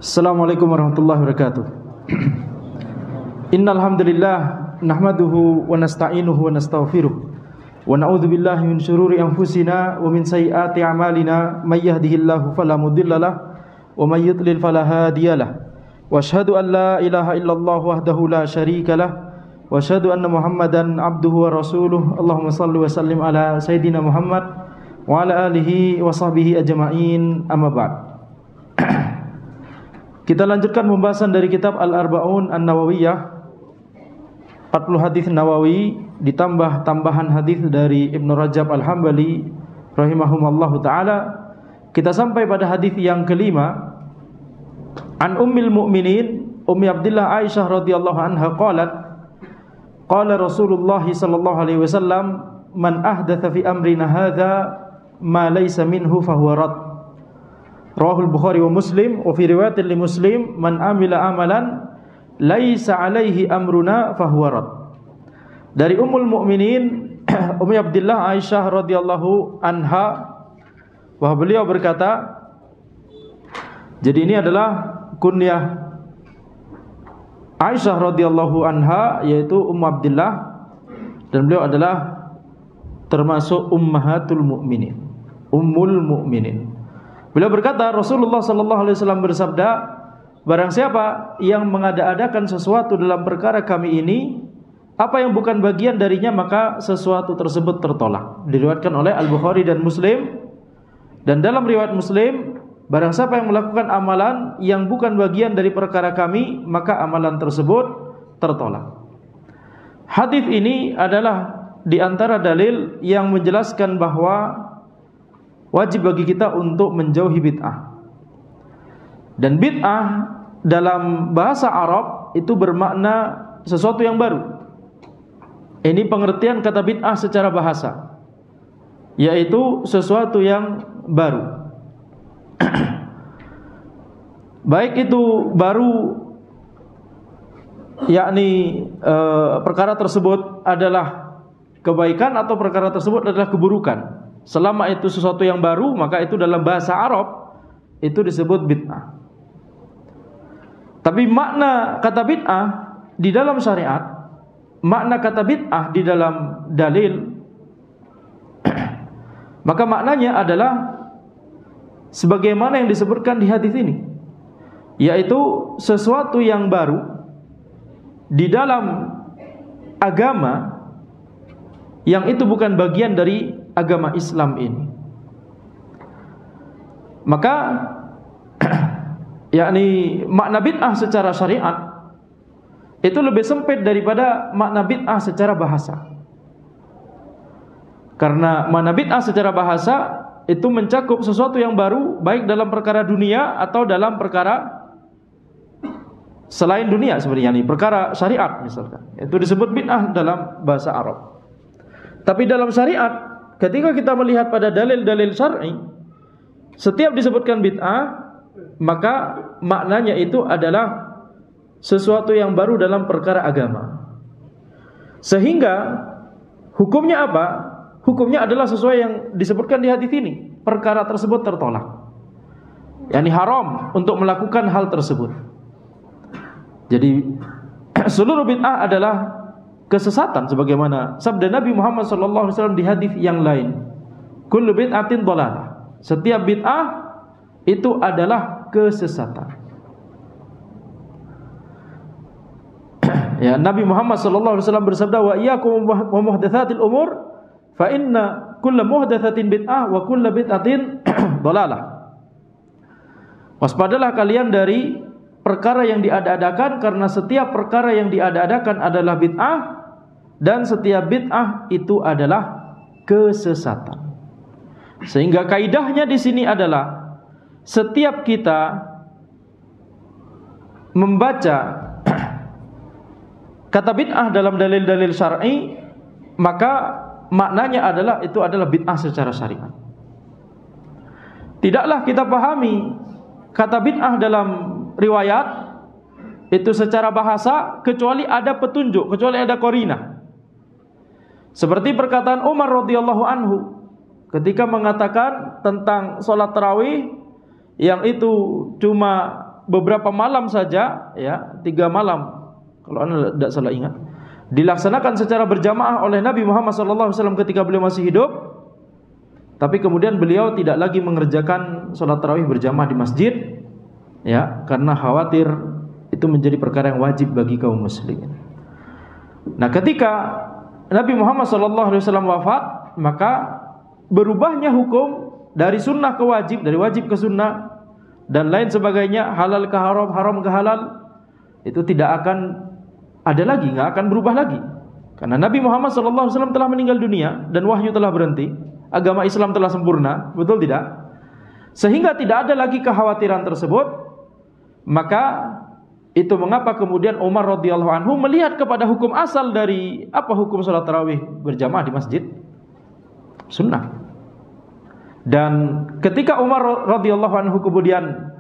Assalamualaikum warahmatullahi wabarakatuh. Innal hamdalillah nahmaduhu wa nasta'inuhu wa nastaghfiruh wa na'udzu billahi min shururi anfusina wa min sayyiati a'malina may yahdihillahu fala mudhillalah wa may yudlil fala hadiyalah. Wa asyhadu an la ilaha illallah wahdahu la syarikalah wa asyhadu anna Muhammadan abduhu wa rasuluh. Allahumma shalli wa sallim ala sayidina Muhammad wa ala alihi wa sahbihi ajma'in. Amma ba'd. Kita lanjutkan pembahasan dari kitab Al-Arba'un An-Nawawiyah, 40 hadis Nawawi ditambah tambahan hadis dari Ibnu Rajab Al-Hambali rahimahumallahu taala. Kita sampai pada hadis yang kelima. An Ummil Mukminin Ummi Abdillah Aisyah radhiyallahu anha qalat qala Rasulullah sallallahu alaihi wasallam man ahdatsa fi amrina hadza ma laysa minhu fahuwa rad. Rawahul Bukhari wa Muslim. Wa fi riwayatin li Muslim man amila amalan laisa alaihi amruna fahuwa rad. Dari Ummul Mukminin Ummi Abdillah Aisyah radhiyallahu anha, bahwa beliau berkata, jadi ini adalah kunyah Aisyah radhiyallahu anha, yaitu Ummu Abdillah, dan beliau adalah termasuk ummahatul mukminin, ummul mukminin. Beliau berkata, Rasulullah sallallahu alaihi wasallam bersabda, barang siapa yang mengada-adakan sesuatu dalam perkara kami ini, apa yang bukan bagian darinya, maka sesuatu tersebut tertolak. Diriwayatkan oleh Al-Bukhari dan Muslim. Dan dalam riwayat Muslim, barang siapa yang melakukan amalan yang bukan bagian dari perkara kami, maka amalan tersebut tertolak. Hadis ini adalah di antara dalil yang menjelaskan bahwa wajib bagi kita untuk menjauhi bid'ah. Dan bid'ah dalam bahasa Arab itu bermakna sesuatu yang baru. Ini pengertian kata bid'ah secara bahasa, yaitu sesuatu yang baru. Baik itu baru, yakni perkara tersebut adalah kebaikan atau perkara tersebut adalah keburukan. Selama itu sesuatu yang baru, maka itu dalam bahasa Arab itu disebut bid'ah. Tapi makna kata bid'ah di dalam syariat, makna kata bid'ah di dalam dalil, maka maknanya adalah sebagaimana yang disebutkan di hadis ini, yaitu sesuatu yang baru di dalam agama yang itu bukan bagian dari agama Islam ini. Maka yakni makna bid'ah secara syariat itu lebih sempit daripada makna bid'ah secara bahasa. Karena makna bid'ah secara bahasa itu mencakup sesuatu yang baru, baik dalam perkara dunia atau dalam perkara selain dunia, sebenarnya ini perkara syariat misalkan. Itu disebut bid'ah dalam bahasa Arab. Tapi dalam syariat, ketika kita melihat pada dalil-dalil syar'i, setiap disebutkan bid'ah, maka maknanya itu adalah sesuatu yang baru dalam perkara agama. Sehingga hukumnya apa? Hukumnya adalah sesuai yang disebutkan di hadis ini. Perkara tersebut tertolak, yakni haram untuk melakukan hal tersebut. Jadi seluruh bid'ah adalah kesesatan, sebagaimana sabda Nabi Muhammad SAW di hadis yang lain, kullu bid'atin dhalalah. Setiap bid'ah itu adalah kesesatan. Ya, Nabi Muhammad SAW bersabda, wa iyyakum wa muhdatsatil umur fa inna kulla muhdatsatin bid'ah wa kulla bid'atin dhalalah. Waspadalah kalian dari perkara yang diada-adakan, karena setiap perkara yang diada-adakan adalah bid'ah, dan setiap bid'ah itu adalah kesesatan. Sehingga kaidahnya di sini adalah setiap kita membaca kata bid'ah dalam dalil-dalil syar'i, maka maknanya adalah itu adalah bid'ah secara syariat. Tidaklah kita pahami kata bid'ah dalam riwayat itu secara bahasa kecuali ada petunjuk, kecuali ada qarinah. Seperti perkataan Umar radhiyallahu anhu ketika mengatakan tentang sholat tarawih yang itu cuma beberapa malam saja, ya, 3 malam kalau Anda tidak salah ingat, dilaksanakan secara berjamaah oleh Nabi Muhammad SAW ketika beliau masih hidup. Tapi kemudian beliau tidak lagi mengerjakan sholat tarawih berjamaah di masjid, ya, karena khawatir itu menjadi perkara yang wajib bagi kaum muslimin. Nah, ketika Nabi Muhammad SAW wafat, maka berubahnya hukum dari sunnah ke wajib, dari wajib ke sunnah, dan lain sebagainya, halal ke haram, haram ke halal, itu tidak akan ada lagi, nggak akan berubah lagi. Karena Nabi Muhammad SAW telah meninggal dunia dan wahyu telah berhenti, agama Islam telah sempurna, betul tidak? Sehingga tidak ada lagi kekhawatiran tersebut. Maka itu mengapa kemudian Umar radhiyallahu anhu melihat kepada hukum asal dari apa hukum salat tarawih berjamaah di masjid, sunnah. Dan ketika Umar radhiyallahu anhu kemudian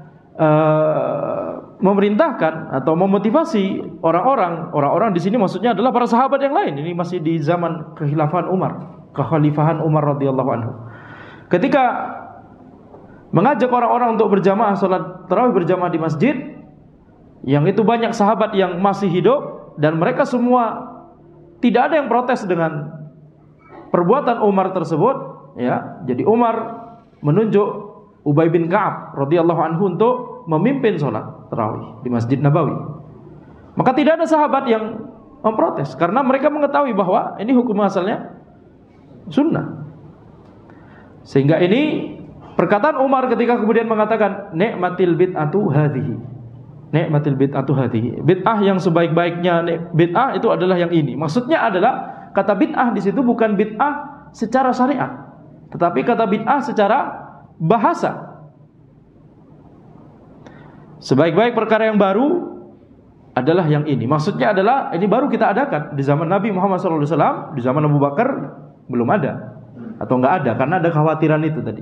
memerintahkan atau memotivasi orang-orang di sini maksudnya adalah para sahabat yang lain. Ini masih di zaman kekhalifahan Umar radhiyallahu anhu. Ketika mengajak orang-orang untuk berjamaah salat tarawih berjamaah di masjid, yang itu banyak sahabat yang masih hidup dan mereka semua tidak ada yang protes dengan perbuatan Umar tersebut, ya. Jadi Umar menunjuk Ubay bin Ka'ab radhiyallahu anhu untuk memimpin sholat tarawih di Masjid Nabawi. Maka tidak ada sahabat yang memprotes karena mereka mengetahui bahwa ini hukum asalnya sunnah. Sehingga ini perkataan Umar ketika kemudian mengatakan ni'matil bid'atu hadhihi, ni'matil bid'atu hadhihi, bid'ah yang sebaik-baiknya bid'ah itu adalah yang ini. Maksudnya adalah kata bid'ah di situ bukan bid'ah secara syariat, tetapi kata bid'ah secara bahasa. Sebaik-baik perkara yang baru adalah yang ini. Maksudnya adalah ini baru kita adakan di zaman Nabi Muhammad SAW, di zaman Abu Bakar belum ada atau enggak ada karena ada kekhawatiran itu tadi.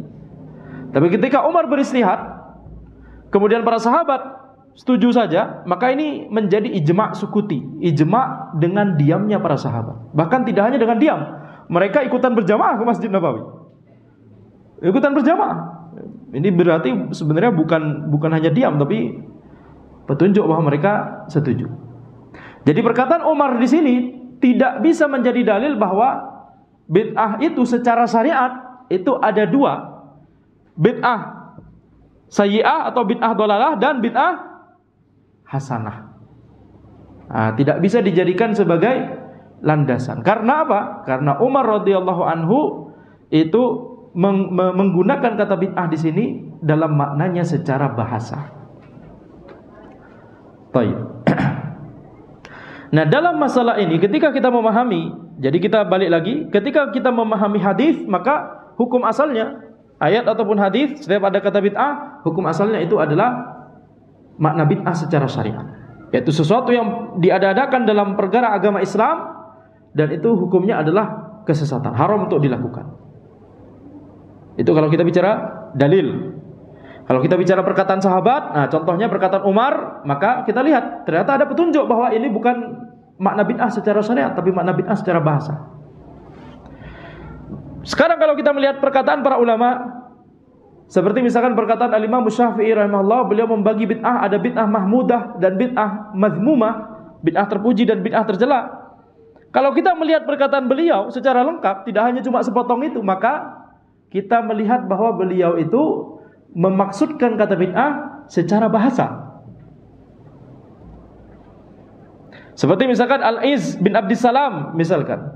Tapi ketika Umar beristihad, kemudian para sahabat setuju saja, maka ini menjadi ijma' sukuti, ijma' dengan diamnya para sahabat. Bahkan tidak hanya dengan diam, mereka ikutan berjamaah ke Masjid Nabawi. Ikutan berjamaah. Ini berarti sebenarnya bukan hanya diam, tapi petunjuk bahwa mereka setuju. Jadi perkataan Umar di sini tidak bisa menjadi dalil bahwa bid'ah itu secara syariat itu ada dua, bid'ah sayyi'ah atau bid'ah dhalalah dan bid'ah hasanah. Nah, tidak bisa dijadikan sebagai landasan. Karena apa? Karena Umar radhiyallahu anhu itu menggunakan kata bid'ah di sini dalam maknanya secara bahasa. Baik. Nah, dalam masalah ini ketika kita memahami, jadi kita balik lagi, ketika kita memahami hadis, maka hukum asalnya ayat ataupun hadis setiap ada kata bid'ah, hukum asalnya itu adalah makna bid'ah secara syariat, yaitu sesuatu yang diada-adakan dalam perkara agama Islam dan itu hukumnya adalah kesesatan, haram untuk dilakukan. Itu kalau kita bicara dalil. Kalau kita bicara perkataan sahabat, nah contohnya perkataan Umar, maka kita lihat ternyata ada petunjuk bahwa ini bukan makna bid'ah secara syariat, tapi makna bid'ah secara bahasa. Sekarang kalau kita melihat perkataan para ulama, seperti misalkan perkataan Al-Imam Syafi'i rahimahullah, beliau membagi bid'ah, ada bid'ah mahmudah dan bid'ah mazmumah, bid'ah terpuji dan bid'ah tercela. Kalau kita melihat perkataan beliau secara lengkap, tidak hanya cuma sepotong itu, maka kita melihat bahwa beliau itu memaksudkan kata bid'ah secara bahasa. Seperti misalkan Al-Iz bin Abdissalam misalkan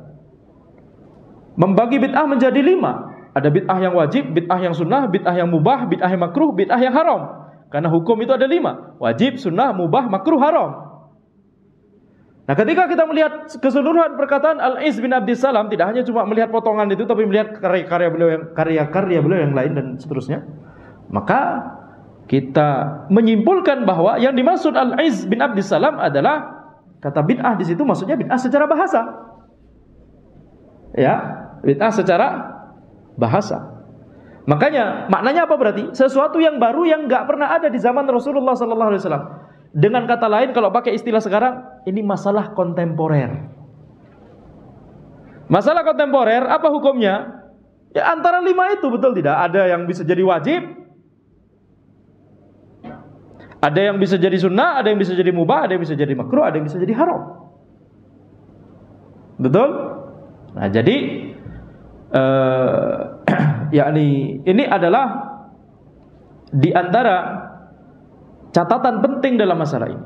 membagi bid'ah menjadi 5. Ada bid'ah yang wajib, bid'ah yang sunnah, bid'ah yang mubah, bid'ah yang makruh, bid'ah yang haram. Karena hukum itu ada 5, wajib, sunnah, mubah, makruh, haram. Nah, ketika kita melihat keseluruhan perkataan Al-Iz bin Abdissalam, tidak hanya cuma melihat potongan itu, tapi melihat karya-karya beliau yang lain dan seterusnya, maka kita menyimpulkan bahwa yang dimaksud Al-Iz bin Abdissalam adalah kata bid'ah di situ maksudnya bid'ah secara bahasa. Ya, bid'ah secara bahasa. Makanya maknanya apa berarti? Sesuatu yang baru yang enggak pernah ada di zaman Rasulullah sallallahu alaihi wasallam. Dengan kata lain kalau pakai istilah sekarang, ini masalah kontemporer. Masalah kontemporer apa hukumnya? Ya antara 5 itu, betul tidak? Ada yang bisa jadi wajib, Ada yang bisa jadi sunnah, ada yang bisa jadi mubah, ada yang bisa jadi makruh, ada yang bisa jadi haram. Betul? Nah, jadi yakni ini adalah di antara catatan penting dalam masalah ini.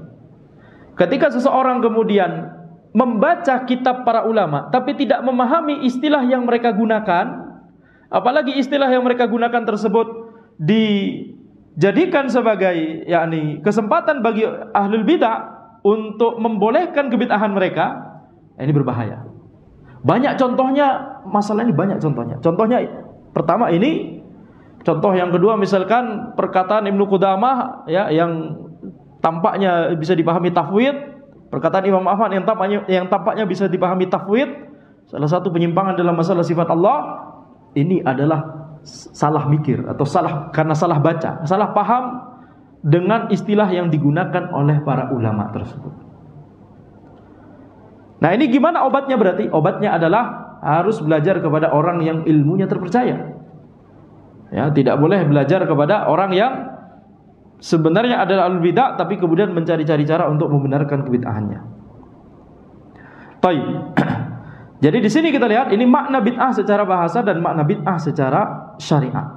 Ketika seseorang kemudian membaca kitab para ulama tapi tidak memahami istilah yang mereka gunakan, apalagi istilah yang mereka gunakan tersebut dijadikan sebagai yakni kesempatan bagi ahlul bidah untuk membolehkan kebid'ahan mereka, ini berbahaya. Banyak contohnya, masalah ini banyak contohnya. Contohnya pertama ini, contoh yang kedua misalkan perkataan Ibnu Qudamah ya, yang tampaknya bisa dipahami tafwid, perkataan Imam Ahmad yang tampaknya bisa dipahami tafwid, salah satu penyimpangan dalam masalah sifat Allah. Ini adalah salah mikir atau karena salah baca, salah paham dengan istilah yang digunakan oleh para ulama tersebut. Nah, ini gimana obatnya berarti? Obatnya adalah harus belajar kepada orang yang ilmunya terpercaya. Ya, tidak boleh belajar kepada orang yang sebenarnya adalah ahlul bidah tapi kemudian mencari-cari cara untuk membenarkan kebid'ahannya. Baik. Jadi di sini kita lihat ini makna bid'ah secara bahasa dan makna bid'ah secara syariat.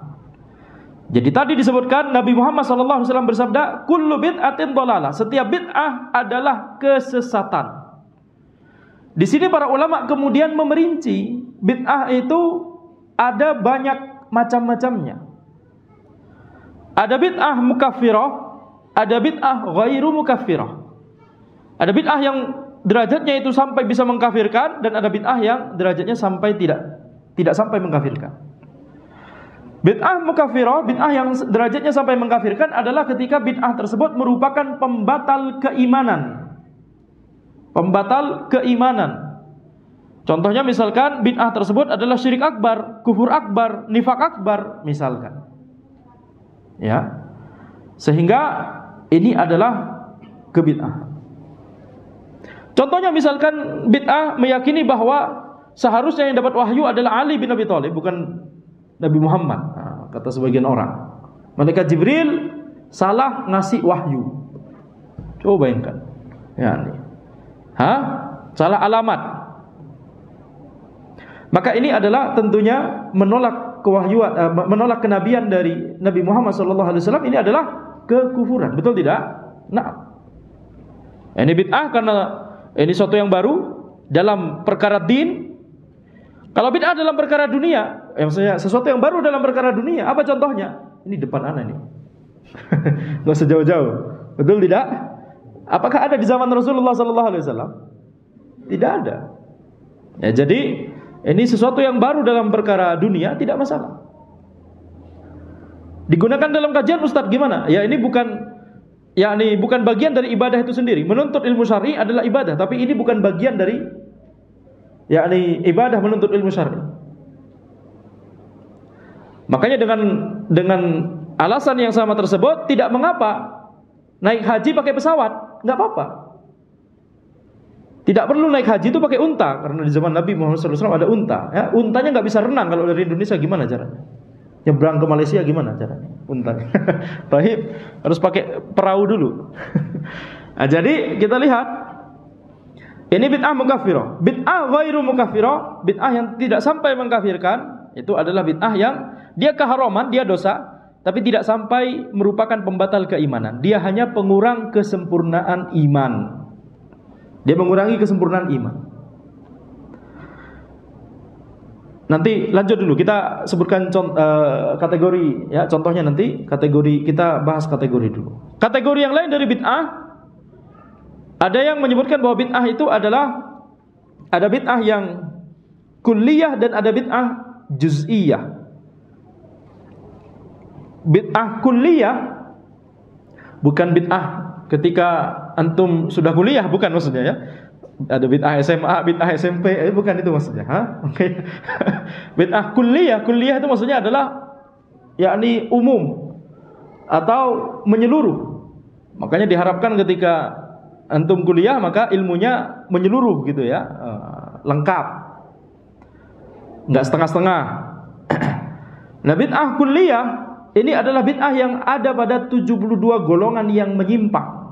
Jadi tadi disebutkan Nabi Muhammad SAW bersabda, kullu bid'atin dhalalah. Setiap bid'ah adalah kesesatan. Di sini para ulama kemudian memerinci bid'ah itu ada banyak macam-macamnya. Ada bid'ah mukaffirah, ada bid'ah ghairu mukaffirah. Ada bid'ah yang derajatnya itu sampai bisa mengkafirkan dan ada bid'ah yang derajatnya sampai tidak sampai mengkafirkan. Bid'ah mukaffirah, bid'ah yang derajatnya sampai mengkafirkan adalah ketika bid'ah tersebut merupakan pembatal keimanan. Pembatal keimanan. Contohnya misalkan bid'ah tersebut adalah syirik akbar, kufur akbar, nifak akbar misalkan. Ya. Sehingga ini adalah kebid'ahan. Contohnya misalkan bid'ah meyakini bahwa seharusnya yang dapat wahyu adalah Ali bin Abi Thalib, bukan Nabi Muhammad. Nah, kata sebagian orang. Malaikat Jibril salah ngasih wahyu. Coba bayangkan. Ya, nih. Salah alamat. Maka ini adalah tentunya menolak kewahyuan, menolak kenabian dari Nabi Muhammad SAW. Ini adalah kekufuran, betul tidak? Nah, ini bid'ah karena ini sesuatu yang baru dalam perkara din. Kalau bid'ah dalam perkara dunia, maksudnya sesuatu yang baru dalam perkara dunia, apa contohnya? Ini depan anak nih. Nggak usah jauh-jauh, betul tidak? Apakah ada di zaman Rasulullah SAW? Tidak ada. Ya, jadi ini sesuatu yang baru dalam perkara dunia, tidak masalah. Digunakan dalam kajian Ustadz gimana? Ya, ini bukan bagian dari ibadah itu sendiri. Menuntut ilmu syar'i adalah ibadah, tapi ini bukan bagian dari ibadah menuntut ilmu syar'i. Makanya dengan alasan yang sama tersebut tidak mengapa naik haji pakai pesawat, nggak apa-apa. Tidak perlu naik haji itu pakai unta, karena di zaman Nabi Muhammad SAW ada unta. Ya, untanya nggak bisa renang, kalau dari Indonesia gimana caranya? Nyebrang ke Malaysia gimana caranya? Unta. Baik, harus pakai perahu dulu. Nah, jadi kita lihat ini bid'ah mukaffirah. Bid'ah ghairu mukaffirah, bid'ah yang tidak sampai mengkafirkan, itu adalah bid'ah yang dia keharaman, dia dosa, tapi tidak sampai merupakan pembatal keimanan. Dia hanya pengurang kesempurnaan iman. Dia mengurangi kesempurnaan iman. Nanti lanjut dulu, kita sebutkan kategori ya, contohnya nanti kategori, kita bahas kategori dulu. Kategori yang lain dari bid'ah, ada yang menyebutkan bahwa bid'ah itu adalah ada bid'ah yang kulliyah dan ada bid'ah juz'iyah. Bid'ah kulliyah bukan bid'ah ketika antum sudah kuliah, bukan maksudnya ya. Ada bid'ah SMA, bid'ah SMP, bukan itu maksudnya. Oke. Bid'ah kulliyah itu maksudnya adalah yakni umum atau menyeluruh. Makanya diharapkan ketika antum kuliah maka ilmunya menyeluruh gitu ya, lengkap, nggak setengah-setengah. Nah, bid'ah kulliyah ini adalah bid'ah yang ada pada 72 golongan yang menyimpang.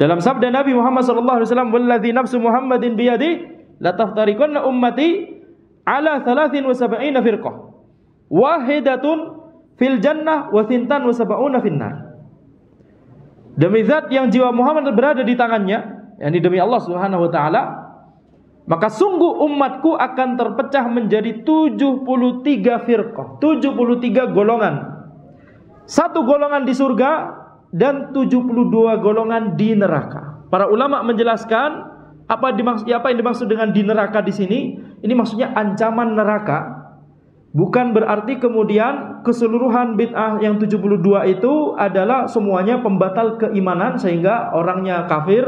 Dalam sabda Nabi Muhammad sallallahu alaihi wasallam, "Wallazi nafsu Muhammadin biyadihi la taftariqanna ummati ala 73 firqah. Wahidatun fil jannah wa 72 fin nar." Demi zat yang jiwa Muhammad berada di tangannya, yakni demi Allah Subhanahu wa taala, maka sungguh umatku akan terpecah menjadi 73 firqah, 73 golongan. Satu golongan di surga dan 72 golongan di neraka. Para ulama menjelaskan apa yang dimaksud dengan di neraka di sini. Ini maksudnya ancaman neraka. Bukan berarti kemudian keseluruhan bid'ah yang 72 itu adalah semuanya pembatal keimanan sehingga orangnya kafir,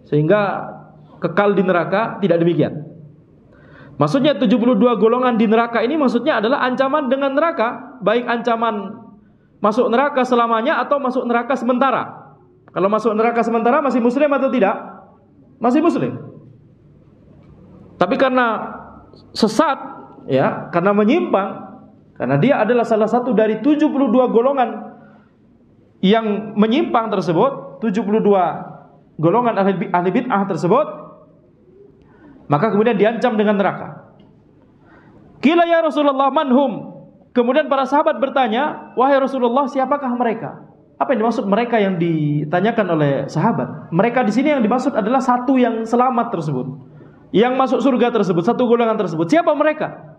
sehingga kekal di neraka. Tidak demikian. Maksudnya 72 golongan di neraka ini maksudnya adalah ancaman dengan neraka, baik ancaman masuk neraka selamanya atau masuk neraka sementara. Kalau masuk neraka sementara masih muslim atau tidak? Masih muslim. Tapi karena sesat, ya, karena menyimpang, karena dia adalah salah satu dari 72 golongan yang menyimpang tersebut, 72 golongan ahli bid'ah tersebut, maka kemudian diancam dengan neraka. Qila ya Rasulullah manhum. Kemudian para sahabat bertanya, wahai Rasulullah, siapakah mereka? Apa yang dimaksud mereka yang ditanyakan oleh sahabat? Mereka di sini yang dimaksud adalah satu yang selamat tersebut, yang masuk surga tersebut, satu golongan tersebut. Siapa mereka?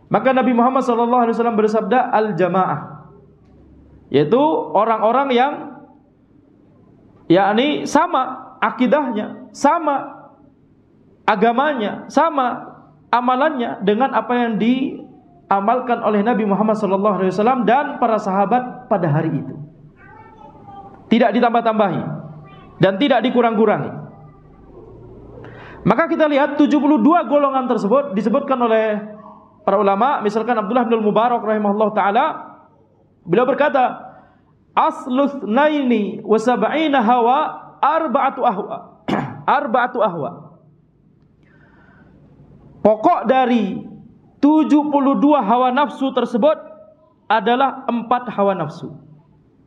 Maka Nabi Muhammad SAW bersabda, al-jamaah, yaitu orang-orang yang yakni sama akidahnya, sama agamanya, sama amalannya dengan apa yang diamalkan oleh Nabi Muhammad SAW dan para sahabat pada hari itu. Tidak ditambah-tambahi dan tidak dikurang-kurangi. Maka kita lihat 72 golongan tersebut disebutkan oleh para ulama. Misalkan Abdullah bin Mubarak rahimahullah ta'ala, beliau berkata, aslus naini wa sab'ina hawa arba'atu ahwa. Arba'atu ahwa. Pokok dari 72 hawa nafsu tersebut adalah 4 hawa nafsu.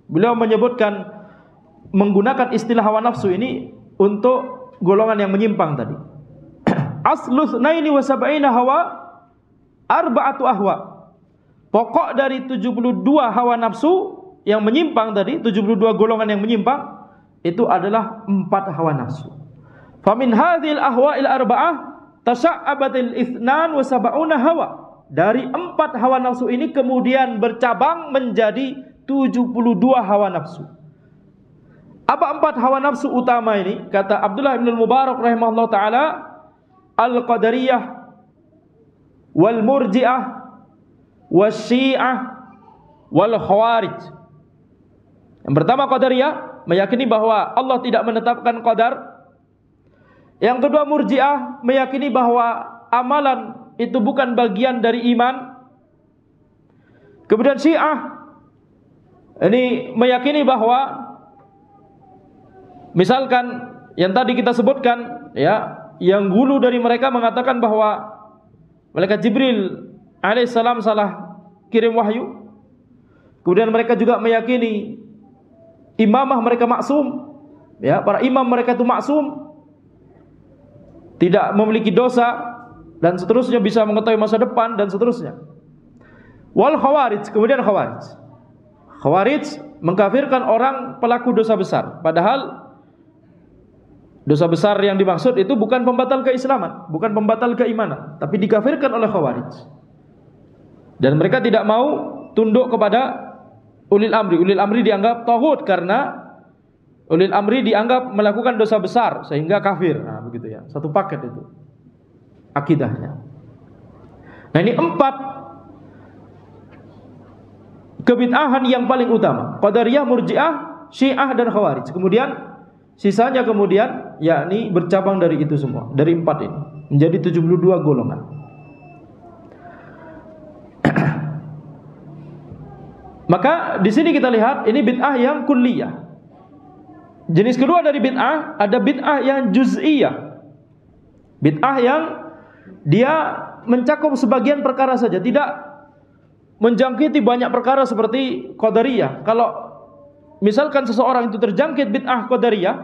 Beliau menyebutkan, menggunakan istilah hawa nafsu ini untuk golongan yang menyimpang tadi. Aslus naini wa sab'ina hawa arba'atu ahwa. Pokok dari 72 hawa nafsu yang menyimpang tadi, 72 golongan yang menyimpang, itu adalah 4 hawa nafsu. Famin hadhil ahwa'il arba'ah tasya'abatil ithnan wa sab'una hawa. Dari 4 hawa nafsu ini kemudian bercabang menjadi 72 hawa nafsu. Apa 4 hawa nafsu utama ini? Kata Abdullah bin Mubarak rahimahullah ta'ala, al-qadariyah wal murji'ah wal syi'ah wal khawarij. Yang pertama qadariyah, meyakini bahwa Allah tidak menetapkan qadar. Yang kedua murji'ah, meyakini bahwa amalan itu bukan bagian dari iman. Kemudian syiah, ini meyakini bahwa misalkan yang tadi kita sebutkan, ya, yang gulu dari mereka mengatakan bahwa malaikat Jibril alaihissalam salah kirim wahyu. Kemudian mereka juga meyakini imamah mereka maksum, ya, para imam mereka itu maksum, tidak memiliki dosa dan seterusnya, bisa mengetahui masa depan dan seterusnya. Wal khawarij, kemudian khawarij mengkafirkan orang pelaku dosa besar, padahal dosa besar yang dimaksud itu bukan pembatal keislaman, bukan pembatal keimanan, tapi dikafirkan oleh khawarij. Dan mereka tidak mau tunduk kepada ulil amri. Ulil amri dianggap taghut karena ulil amri dianggap melakukan dosa besar sehingga kafir. Nah, begitu ya. Satu paket itu akidahnya. Nah, ini 4 kebid'ahan yang paling utama. Qadariyah, Murji'ah, Syiah dan Khawarij. Kemudian sisanya kemudian yakni bercabang dari itu semua, dari 4 ini menjadi 72 golongan. Maka di sini kita lihat ini bid'ah yang kulliyah. Jenis kedua dari bid'ah, ada bid'ah yang juz'iyah. Bid'ah yang dia mencakup sebagian perkara saja, tidak menjangkiti banyak perkara seperti Qadariyah. Kalau misalkan seseorang itu terjangkit bid'ah Qadariyah,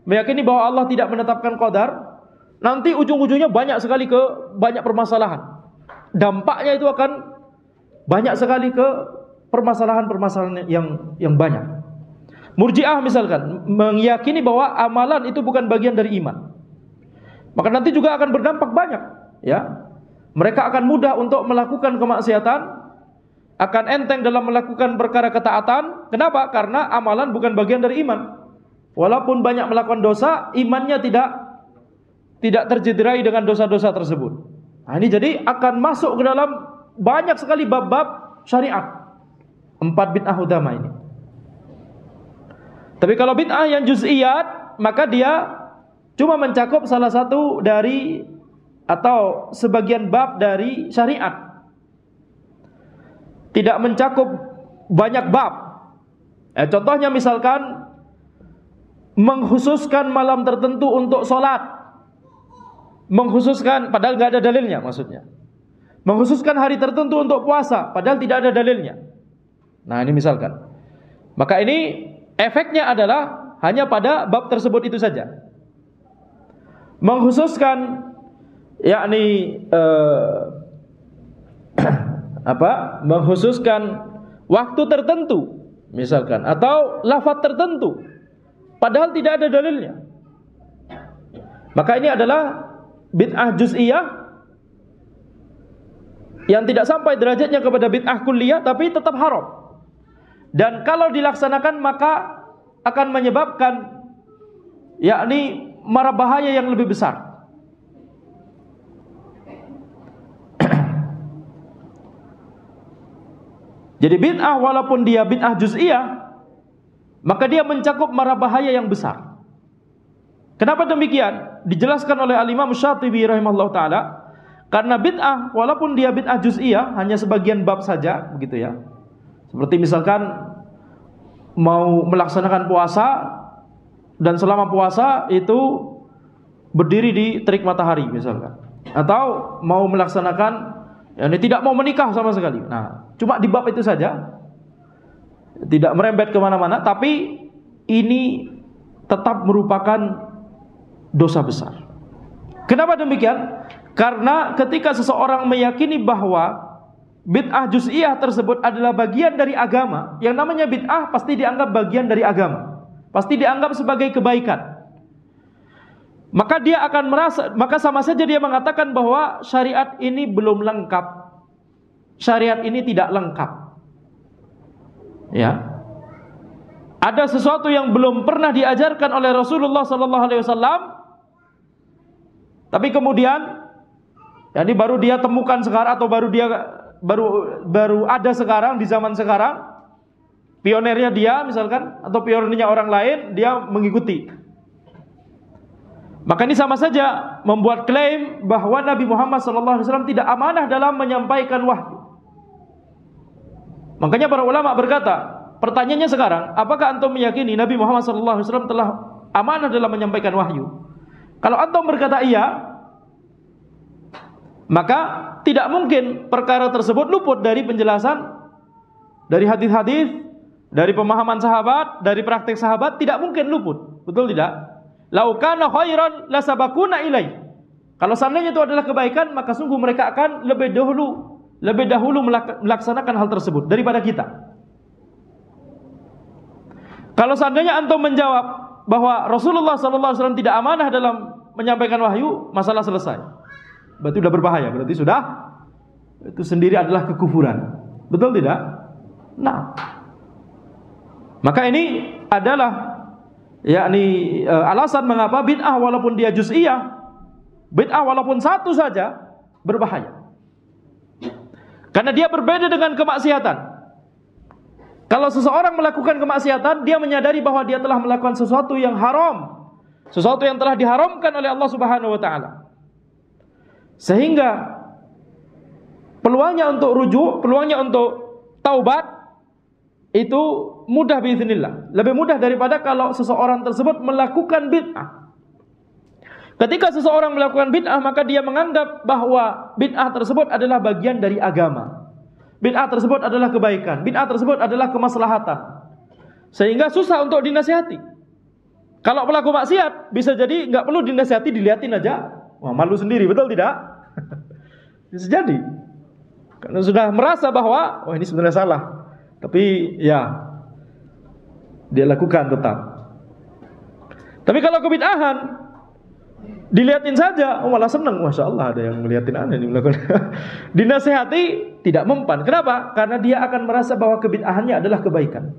meyakini bahwa Allah tidak menetapkan qadar, nanti ujung-ujungnya banyak sekali ke banyak permasalahan. Dampaknya itu akan banyak sekali ke permasalahan-permasalahan yang banyak. Murji'ah misalkan meyakini bahwa amalan itu bukan bagian dari iman, maka nanti juga akan berdampak banyak, ya. Mereka akan mudah untuk melakukan kemaksiatan, akan enteng dalam melakukan perkara ketaatan. Kenapa? Karena amalan bukan bagian dari iman. Walaupun banyak melakukan dosa, imannya tidak tercederai dengan dosa-dosa tersebut. Nah, ini jadi akan masuk ke dalam banyak sekali bab-bab syariat. 4 bid'ah utama ini. Tapi kalau bid'ah yang juz'iyat, maka dia cuma mencakup salah satu dari atau sebagian bab dari syariat, tidak mencakup banyak bab. Contohnya misalkan mengkhususkan malam tertentu untuk sholat, mengkhususkan padahal nggak ada dalilnya, maksudnya mengkhususkan hari tertentu untuk puasa, padahal tidak ada dalilnya. Nah, ini misalkan, maka ini efeknya adalah hanya pada bab tersebut itu saja. Mengkhususkan yakni mengkhususkan waktu tertentu misalkan, atau lafaz tertentu padahal tidak ada dalilnya, maka ini adalah bid'ah juz'iyah yang tidak sampai derajatnya kepada bid'ah kulliyah, tapi tetap haram. Dan kalau dilaksanakan maka akan menyebabkan yakni mara bahaya yang lebih besar. Jadi bid'ah walaupun dia bid'ah juz'iyah, maka dia mencakup mara bahaya yang besar. Kenapa demikian? Dijelaskan oleh Al-Imam Syatibi rahimahullah ta'ala, karena bid'ah walaupun dia bid'ah juz'iyah, hanya sebagian bab saja, begitu ya. Seperti misalkan mau melaksanakan puasa, dan selama puasa itu berdiri di terik matahari misalkan, atau mau melaksanakan yakni tidak mau menikah sama sekali. Nah, cuma di bab itu saja, tidak merembet kemana-mana, tapi ini tetap merupakan dosa besar. Kenapa demikian? Karena ketika seseorang meyakini bahwa bid'ah juz'iyah tersebut adalah bagian dari agama, yang namanya bid'ah pasti dianggap bagian dari agama, pasti dianggap sebagai kebaikan. Maka dia akan merasa, maka sama saja dia mengatakan bahwa syariat ini belum lengkap, syariat ini tidak lengkap. Ya, ada sesuatu yang belum pernah diajarkan oleh Rasulullah SAW, tapi kemudian, ya ini baru dia temukan sekarang, atau baru ada sekarang di zaman sekarang, pionernya dia misalkan, atau pionernya orang lain, dia mengikuti. Maka ini sama saja membuat klaim bahwa Nabi Muhammad SAW tidak amanah dalam menyampaikan wahyu. Makanya para ulama berkata, pertanyaannya sekarang, apakah antum meyakini Nabi Muhammad SAW telah amanah dalam menyampaikan wahyu? Kalau antum berkata iya, maka tidak mungkin perkara tersebut luput dari penjelasan, dari hadis-hadis, dari pemahaman sahabat, dari praktek sahabat, tidak mungkin luput. Betul tidak? Lau kana khairan lasabaquna ilaih. Kalau seandainya itu adalah kebaikan, maka sungguh mereka akan lebih dahulu melaksanakan hal tersebut daripada kita. Kalau seandainya antum menjawab bahwa Rasulullah SAW tidak amanah dalam menyampaikan wahyu, masalah selesai. Berarti sudah berbahaya, berarti sudah itu sendiri adalah kekufuran. Betul tidak? Nah, maka ini adalah yakni alasan mengapa bid'ah walaupun dia juz'iyah, bid'ah walaupun satu saja berbahaya. Karena dia berbeda dengan kemaksiatan. Kalau seseorang melakukan kemaksiatan, dia menyadari bahwa dia telah melakukan sesuatu yang haram, sesuatu yang telah diharamkan oleh Allah Subhanahu wa taala. Sehingga peluangnya untuk rujuk, peluangnya untuk taubat itu mudah biiznillah, lebih mudah daripada kalau seseorang tersebut melakukan bid'ah. Ketika seseorang melakukan bid'ah, maka dia menganggap bahwa bid'ah tersebut adalah bagian dari agama, bid'ah tersebut adalah kebaikan, bid'ah tersebut adalah kemaslahatan, sehingga susah untuk dinasihati. Kalau pelaku maksiat bisa jadi nggak perlu dinasihati, dilihatin aja, wah malu sendiri, betul tidak? Bisa jadi, karena sudah merasa bahwa ini sebenarnya salah, tapi ya dia lakukan tetap. Tapi kalau kebid'ahan dilihatin saja, malah senang, masya Allah ada yang melihatin aneh ini melakukan. Dinasihati tidak mempan. Kenapa? Karena dia akan merasa bahwa kebid'ahannya adalah kebaikan.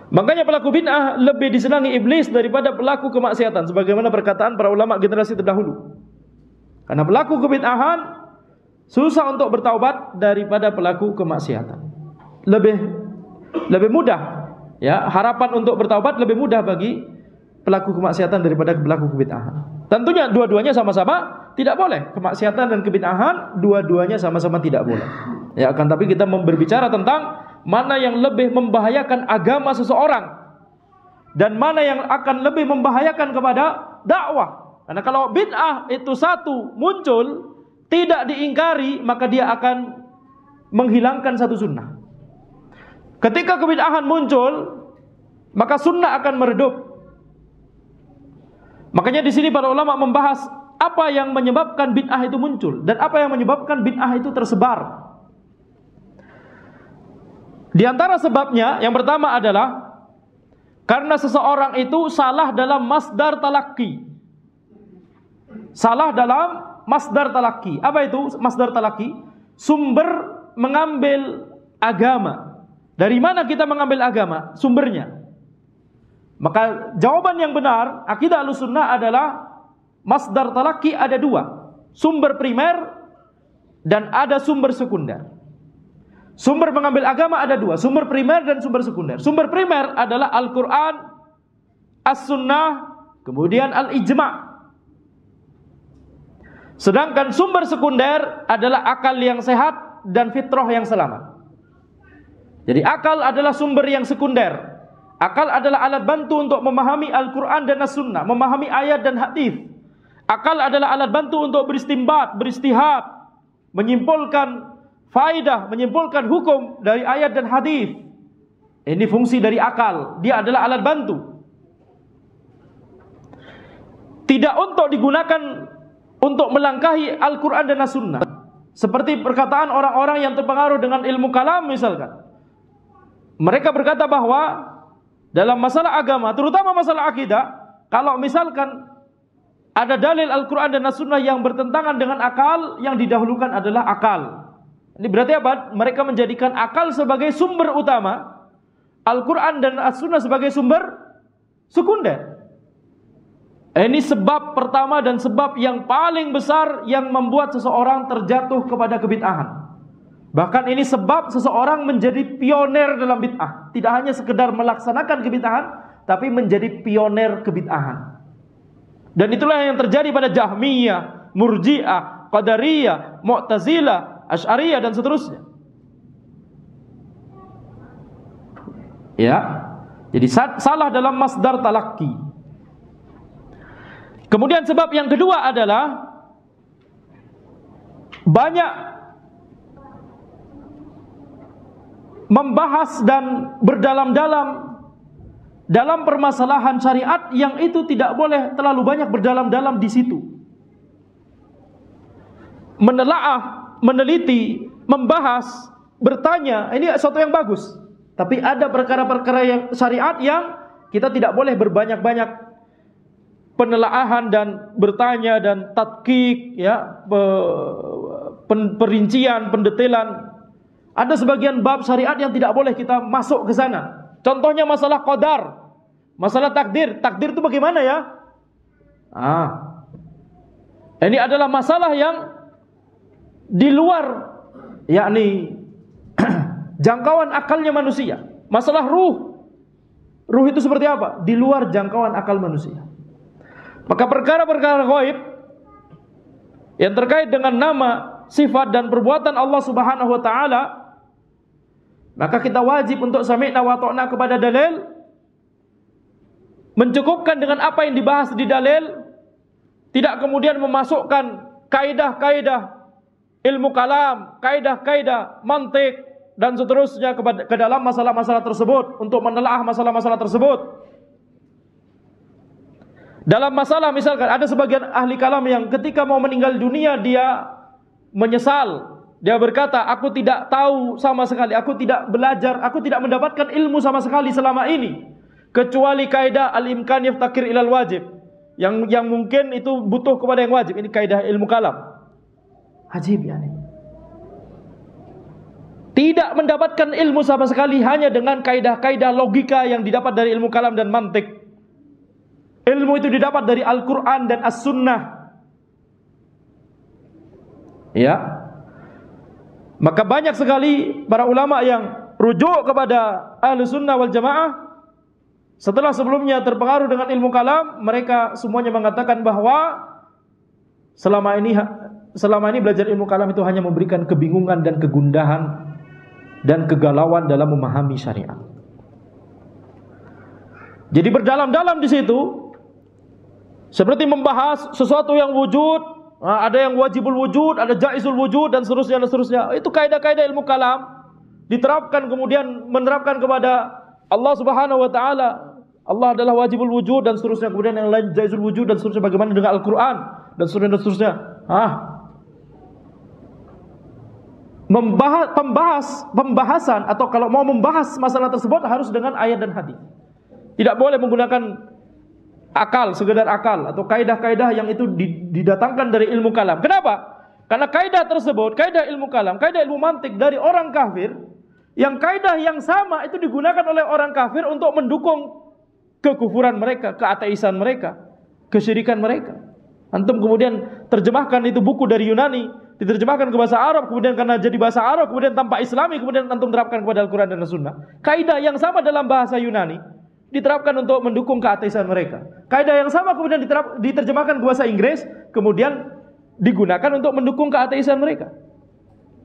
Makanya pelaku bid'ah lebih disenangi iblis daripada pelaku kemaksiatan, sebagaimana perkataan para ulama generasi terdahulu. Karena pelaku kebid'ahan susah untuk bertaubat daripada pelaku kemaksiatan. Lebih mudah. Ya, harapan untuk bertaubat lebih mudah bagi pelaku kemaksiatan daripada pelaku kebid'ahan. Tentunya dua-duanya sama-sama tidak boleh. Kemaksiatan dan kebid'ahan dua-duanya sama-sama tidak boleh. Ya, akan tapi kita berbicara tentang mana yang lebih membahayakan agama seseorang dan mana yang akan lebih membahayakan kepada dakwah. Karena kalau bid'ah itu satu muncul tidak diingkari, maka dia akan menghilangkan satu sunnah. Ketika kebid'ahan muncul, maka sunnah akan meredup. Makanya di sini para ulama membahas apa yang menyebabkan bid'ah itu muncul dan apa yang menyebabkan bid'ah itu tersebar. Di antara sebabnya, yang pertama adalah karena seseorang itu salah dalam masdar talaqi. Salah dalam masdar talaqi. Apa itu masdar talaqi? Sumber mengambil agama. Dari mana kita mengambil agama? Sumbernya. Maka jawaban yang benar, akidah Ahlussunnah adalah masdar talaqi ada dua. Sumber primer dan ada sumber sekunder. Sumber mengambil agama ada dua, sumber primer dan sumber sekunder. Sumber primer adalah Al-Quran, As-Sunnah, kemudian Al-Ijma'. Sedangkan sumber sekunder adalah akal yang sehat dan fitrah yang selamat. Jadi akal adalah sumber yang sekunder. Akal adalah alat bantu untuk memahami Al-Quran dan As-Sunnah, memahami ayat dan hadis. Akal adalah alat bantu untuk beristimbat, beristihad, menyimpulkan faidah, menyimpulkan hukum dari ayat dan hadis. Ini fungsi dari akal. Dia adalah alat bantu. Tidak untuk digunakan untuk melangkahi Al-Quran dan As-Sunnah. Seperti perkataan orang-orang yang terpengaruh dengan ilmu kalam misalkan. Mereka berkata bahwa dalam masalah agama, terutama masalah akidah, kalau misalkan ada dalil Al-Quran dan As-Sunnah yang bertentangan dengan akal, yang didahulukan adalah akal. Ini berarti apa? Mereka menjadikan akal sebagai sumber utama, Al-Quran dan As-Sunnah sebagai sumber sekunder. Ini sebab pertama dan sebab yang paling besar yang membuat seseorang terjatuh kepada kebid'ahan. Bahkan ini sebab seseorang menjadi pioner dalam bid'ah. Tidak hanya sekedar melaksanakan kebid'ahan, tapi menjadi pioner kebid'ahan. Dan itulah yang terjadi pada Jahmiyah, Murji'ah, Qadariyah, Mu'tazilah, Asy'ariyah dan seterusnya. Ya. Jadi salah dalam masdar talaqi. Kemudian sebab yang kedua adalah banyak membahas dan berdalam-dalam dalam permasalahan syariat yang itu tidak boleh terlalu banyak berdalam-dalam di situ. Menelaah, meneliti, membahas, bertanya, ini sesuatu yang bagus. Tapi ada perkara-perkara yang syariat yang kita tidak boleh berbanyak-banyak penelaahan dan bertanya dan tatkik, ya, perincian, pendetailan. Ada sebagian bab syariat yang tidak boleh kita masuk ke sana. Contohnya masalah qadar, masalah takdir. Takdir itu bagaimana ya? Ini adalah masalah yang di luar, yakni jangkauan akalnya manusia. Masalah ruh. Ruh itu seperti apa? Di luar jangkauan akal manusia. Maka perkara-perkara ghaib yang terkait dengan nama, sifat dan perbuatan Allah Subhanahu wa taala, maka kita wajib untuk sami'na wa ta'na kepada dalil, mencukupkan dengan apa yang dibahas di dalil, tidak kemudian memasukkan kaidah-kaidah ilmu kalam, kaidah-kaidah, mantik dan seterusnya ke dalam masalah-masalah tersebut untuk menelaah masalah-masalah tersebut. Dalam masalah misalkan ada sebagian ahli kalam yang ketika mau meninggal dunia dia menyesal. Dia berkata, aku tidak tahu sama sekali, aku tidak belajar, aku tidak mendapatkan ilmu sama sekali selama ini kecuali kaidah al-imkan yaftakir ilal wajib. Yang mungkin itu butuh kepada yang wajib. Ini kaidah ilmu kalam. Ajib ya ini. Tidak mendapatkan ilmu sama sekali hanya dengan kaidah-kaidah logika yang didapat dari ilmu kalam dan mantik. Ilmu itu didapat dari Al-Quran dan As-Sunnah. Ya. Maka banyak sekali para ulama yang rujuk kepada Ahlu Sunnah wal Jamaah. Setelah sebelumnya terpengaruh dengan ilmu kalam, mereka semuanya mengatakan bahwa selama ini belajar ilmu kalam itu hanya memberikan kebingungan dan kegundahan dan kegalauan dalam memahami syariat. Jadi berdalam-dalam di situ, seperti membahas sesuatu yang wujud, ada yang wajibul wujud, ada jaizul wujud dan seterusnya. Itu kaidah-kaidah ilmu kalam diterapkan kemudian menerapkan kepada Allah Subhanahu wa taala. Allah adalah wajibul wujud dan seterusnya. Kemudian yang lain jaizul wujud dan seterusnya bagaimana dengan Al-Qur'an dan seterusnya. Pembahasan atau kalau mau membahas masalah tersebut harus dengan ayat dan hadis. Tidak boleh menggunakan akal, sekedar akal atau kaidah-kaidah yang itu didatangkan dari ilmu kalam. Kenapa? Karena kaidah tersebut, kaidah ilmu kalam, kaidah ilmu mantik dari orang kafir, yang kaidah yang sama itu digunakan oleh orang kafir untuk mendukung kekufuran mereka, keateisan mereka, kesyirikan mereka. Antum kemudian terjemahkan itu buku dari Yunani, diterjemahkan ke bahasa Arab, kemudian karena jadi bahasa Arab, kemudian tanpa Islami, kemudian antum terapkan kepada Al-Quran dan As-Sunnah. Kaidah yang sama dalam bahasa Yunani diterapkan untuk mendukung keateisan mereka. Kaidah yang sama kemudian diterjemahkan ke bahasa Inggris, kemudian digunakan untuk mendukung keateisan mereka.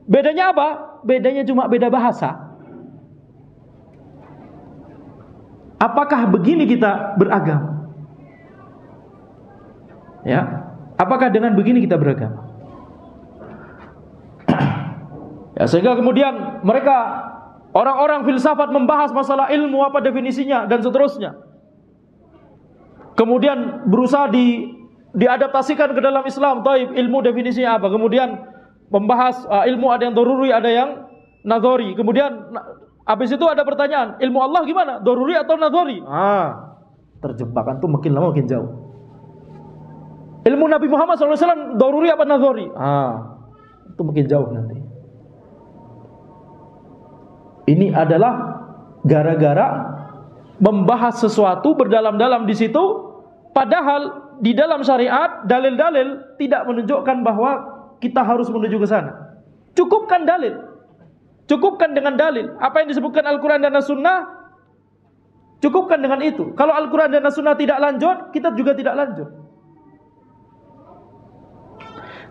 Bedanya apa? Bedanya cuma beda bahasa. Apakah begini kita beragama? Ya, apakah dengan begini kita beragama? Ya, sehingga kemudian mereka orang-orang filsafat membahas masalah ilmu apa definisinya dan seterusnya. Kemudian berusaha diadaptasikan ke dalam Islam. Taib, ilmu definisinya apa? Kemudian membahas ilmu ada yang daruri, ada yang nadhari. Kemudian habis itu ada pertanyaan, ilmu Allah gimana? Daruri atau nadhari? Terjebak antum makin lama makin jauh. Ilmu Nabi Muhammad SAW daruri apa nadhari? Itu makin jauh nanti. Ini adalah gara-gara membahas sesuatu berdalam-dalam di situ, padahal di dalam syariat dalil-dalil tidak menunjukkan bahwa kita harus menuju ke sana. Cukupkan dalil, cukupkan dengan dalil. Apa yang disebutkan Al-Quran dan As-Sunnah, cukupkan dengan itu. Kalau Al-Quran dan As-Sunnah tidak lanjut, kita juga tidak lanjut.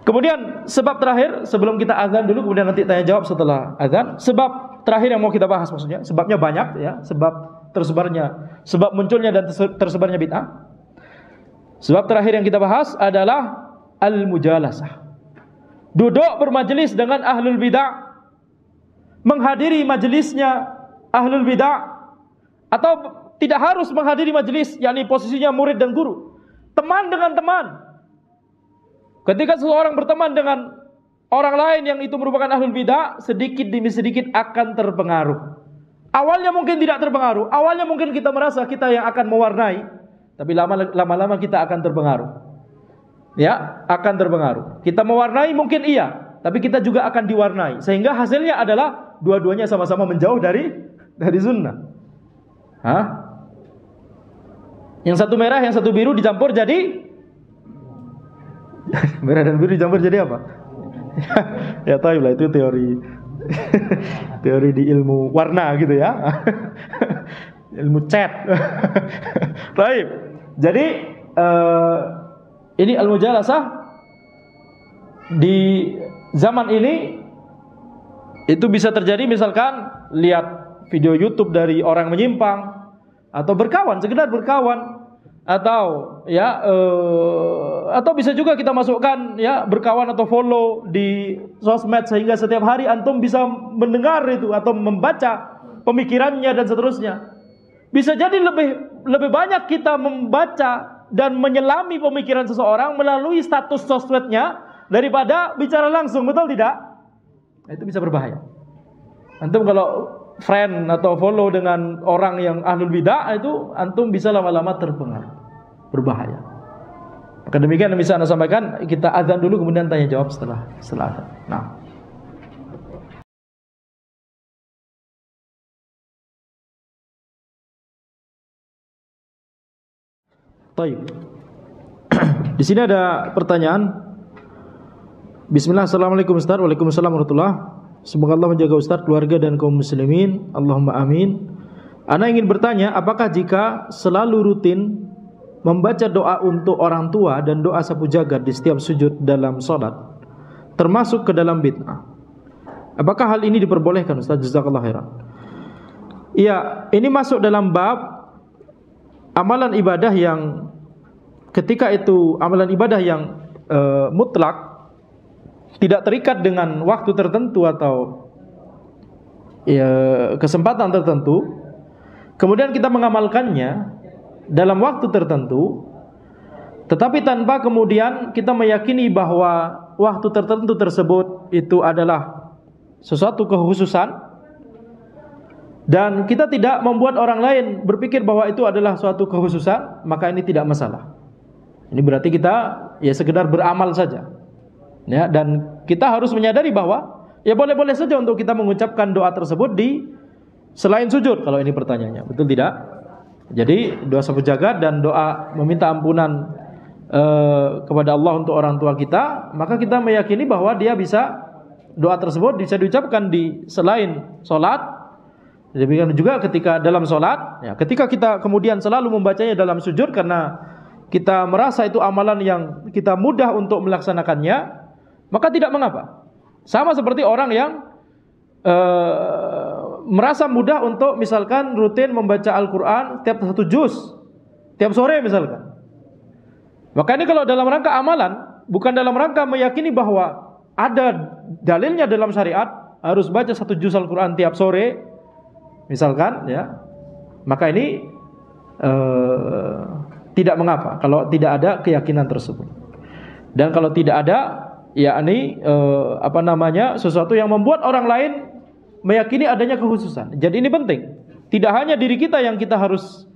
Kemudian sebab terakhir, sebelum kita azan dulu, kemudian nanti tanya jawab setelah azan. Sebab terakhir yang mau kita bahas maksudnya, sebabnya banyak ya, sebab munculnya dan tersebarnya bid'ah. Sebab terakhir yang kita bahas adalah al-mujalasah. Duduk bermajelis dengan ahlul bid'ah, menghadiri majelisnya ahlul bid'ah, atau tidak harus menghadiri majelis, yakni posisinya murid dan guru. Teman dengan teman. Ketika seseorang berteman dengan orang lain yang itu merupakan ahlul bidah, sedikit demi sedikit akan terpengaruh. Awalnya mungkin tidak terpengaruh, awalnya mungkin kita merasa kita yang akan mewarnai, tapi lama-lama kita akan terpengaruh. Ya, akan terpengaruh. Kita mewarnai mungkin iya, tapi kita juga akan diwarnai. Sehingga hasilnya adalah dua-duanya sama-sama menjauh dari sunnah. Yang satu merah, yang satu biru dicampur jadi merah dan biru dicampur jadi apa? Ya tahu lah, itu teori teori di ilmu warna gitu ya. Ilmu cat. Baik. Jadi ini al-mujalasah di zaman ini itu bisa terjadi, misalkan lihat video YouTube dari orang menyimpang, atau berkawan, sekedar berkawan, atau ya atau bisa juga kita masukkan ya berkawan atau follow di sosmed sehingga setiap hari antum bisa mendengar itu atau membaca pemikirannya dan seterusnya. Bisa jadi lebih banyak kita membaca dan menyelami pemikiran seseorang melalui status sosmednya daripada bicara langsung, betul tidak? Nah, itu bisa berbahaya. Antum kalau friend atau follow dengan orang yang ahlul bidah itu antum bisa lama-lama terpengaruh, berbahaya. Maka demikian yang bisa Anda sampaikan. Kita azan dulu kemudian tanya jawab setelah azan. Nah. Baik. Di sini ada pertanyaan. Bismillah, assalamualaikum Ustaz. Waalaikumsalam warahmatullahi. Semoga Allah menjaga Ustaz, keluarga dan kaum muslimin. Allahumma amin. Ana ingin bertanya, apakah jika selalu rutin membaca doa untuk orang tua dan doa sapu jagat di setiap sujud dalam salat termasuk ke dalam bid'ah? Apakah hal ini diperbolehkan Ustaz? Jazakallahu khairan. Iya, ini masuk dalam bab amalan ibadah yang ketika itu amalan ibadah yang mutlak, tidak terikat dengan waktu tertentu atau ya, kesempatan tertentu. Kemudian kita mengamalkannya dalam waktu tertentu, tetapi tanpa kemudian kita meyakini bahwa waktu tertentu tersebut itu adalah sesuatu kekhususan, dan kita tidak membuat orang lain berpikir bahwa itu adalah suatu kekhususan, maka ini tidak masalah. Ini berarti kita ya sekedar beramal saja. Ya, dan kita harus menyadari bahwa ya boleh-boleh saja untuk kita mengucapkan doa tersebut di selain sujud kalau ini pertanyaannya, betul tidak? Jadi doa sapu jagat dan doa meminta ampunan kepada Allah untuk orang tua kita, maka kita meyakini bahwa dia bisa, doa tersebut bisa diucapkan di selain sholat. Demikian juga ketika dalam sholat, ya, ketika kita kemudian selalu membacanya dalam sujud karena kita merasa itu amalan yang kita mudah untuk melaksanakannya, maka tidak mengapa. Sama seperti orang yang merasa mudah untuk misalkan rutin membaca Al-Quran tiap satu juz, tiap sore misalkan. Maka ini kalau dalam rangka amalan, bukan dalam rangka meyakini bahwa ada dalilnya dalam syariat harus baca satu juz Al-Quran tiap sore, misalkan, ya, maka ini tidak mengapa kalau tidak ada keyakinan tersebut. Dan kalau tidak ada, yakni sesuatu yang membuat orang lain meyakini adanya kekhususan. Jadi ini penting. Tidak hanya diri kita yang kita harus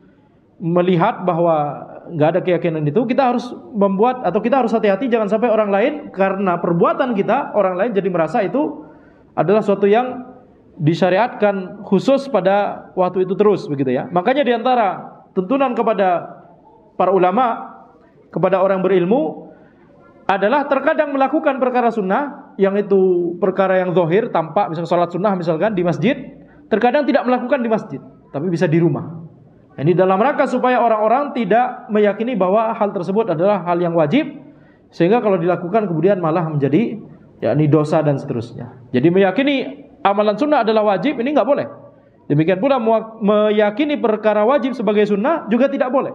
melihat bahwa nggak ada keyakinan itu, kita harus membuat atau kita harus hati-hati jangan sampai orang lain karena perbuatan kita, orang lain jadi merasa itu adalah suatu yang disyariatkan khusus pada waktu itu terus, begitu ya. Makanya diantara tuntunan kepada para ulama, kepada orang berilmu adalah terkadang melakukan perkara sunnah yang itu perkara yang zahir, tampak, misalnya sholat sunnah misalkan di masjid, terkadang tidak melakukan di masjid, tapi bisa di rumah. Ini dalam rangka supaya orang-orang tidak meyakini bahwa hal tersebut adalah hal yang wajib, sehingga kalau dilakukan kemudian malah menjadi yakni dosa dan seterusnya. Jadi meyakini amalan sunnah adalah wajib, ini nggak boleh. Demikian pula meyakini perkara wajib sebagai sunnah juga tidak boleh.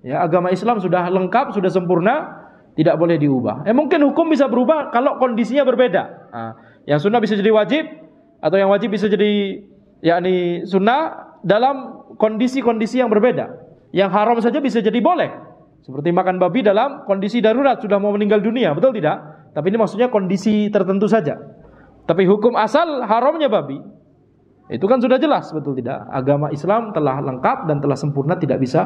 Ya, agama Islam sudah lengkap, sudah sempurna, tidak boleh diubah. Mungkin hukum bisa berubah kalau kondisinya berbeda. Nah, yang sunnah bisa jadi wajib, atau yang wajib bisa jadi yakni sunnah dalam kondisi-kondisi yang berbeda. Yang haram saja bisa jadi boleh. Seperti makan babi dalam kondisi darurat, sudah mau meninggal dunia, betul tidak? Tapi ini maksudnya kondisi tertentu saja. Tapi hukum asal haramnya babi, itu kan sudah jelas, betul tidak? Agama Islam telah lengkap dan telah sempurna, tidak bisa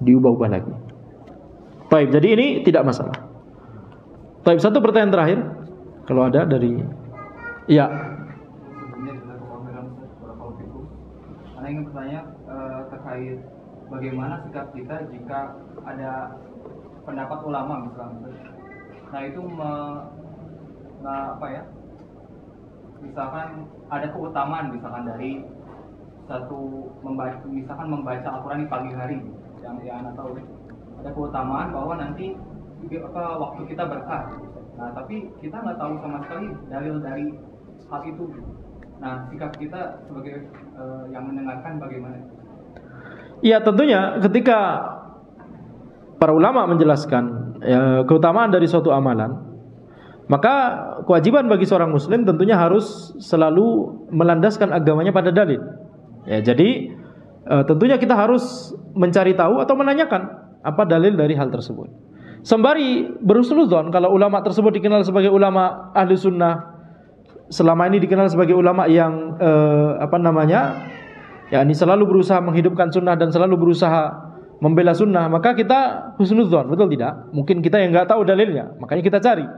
diubah-ubah lagi. Baik, jadi ini tidak masalah. Baik, satu pertanyaan terakhir, kalau ada dari, ya. Saya ingin bertanya terkait bagaimana sikap kita jika ada pendapat ulama misalnya. Nah itu misalkan ada keutamaan misalkan dari satu membaca Al-Quran di pagi hari, yang Anda tahu. Ada keutamaan bahwa nanti waktu kita berkah. Nah, tapi kita nggak tahu sama sekali dalil dari hal itu. Nah, sikap kita sebagai yang mendengarkan bagaimana? Ya, tentunya ketika para ulama menjelaskan keutamaan dari suatu amalan, maka kewajiban bagi seorang muslim tentunya harus selalu melandaskan agamanya pada dalil. Ya, jadi tentunya kita harus mencari tahu atau menanyakan apa dalil dari hal tersebut. Sembari berhusnudzon kalau ulama tersebut dikenal sebagai ulama ahli sunnah, selama ini dikenal sebagai ulama yang yakni selalu berusaha menghidupkan sunnah dan selalu berusaha membela sunnah, maka kita husnudzon, betul tidak? Mungkin kita yang nggak tahu dalilnya, makanya kita cari.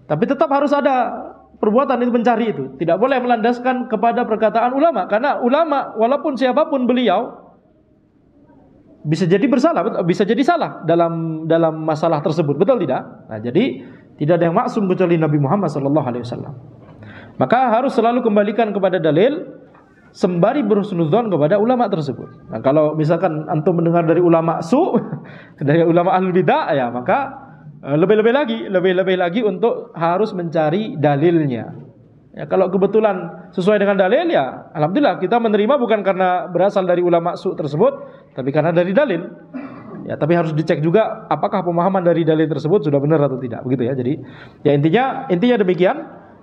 Tapi tetap harus ada perbuatan itu, mencari itu. Tidak boleh melandaskan kepada perkataan ulama, karena ulama walaupun siapapun beliau bisa jadi bersalah, bisa jadi salah dalam masalah tersebut, betul tidak? Nah, jadi tidak ada yang maksum kecuali Nabi Muhammad SAW. Maka harus selalu kembalikan kepada dalil, sembari berhusnudzon kepada ulama tersebut. Nah, kalau misalkan antum mendengar dari ulama dari ulama ahlul bidah, ya maka lebih lagi untuk harus mencari dalilnya. Ya, kalau kebetulan sesuai dengan dalil, ya alhamdulillah kita menerima, bukan karena berasal dari ulama tersebut, tapi karena dari dalil. Ya, tapi harus dicek juga apakah pemahaman dari dalil tersebut sudah benar atau tidak, begitu ya. Jadi ya intinya demikian,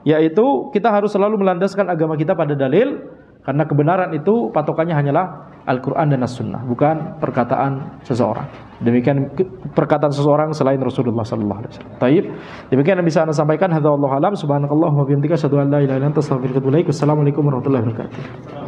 yaitu kita harus selalu melandaskan agama kita pada dalil, karena kebenaran itu patokannya hanyalah Al-Quran dan As-Sunnah, bukan perkataan seseorang. Demikian perkataan seseorang selain Rasulullah sallallahu alaihi wasallam. Baik, demikian yang bisa Anda sampaikan. Hadza wallahu alam. Subhanakallahumma wa bihamdika asyhadu an la ilaha illa anta astaghfiruka wa atubu ilaik. Wassalamualaikum warahmatullahi wabarakatuh.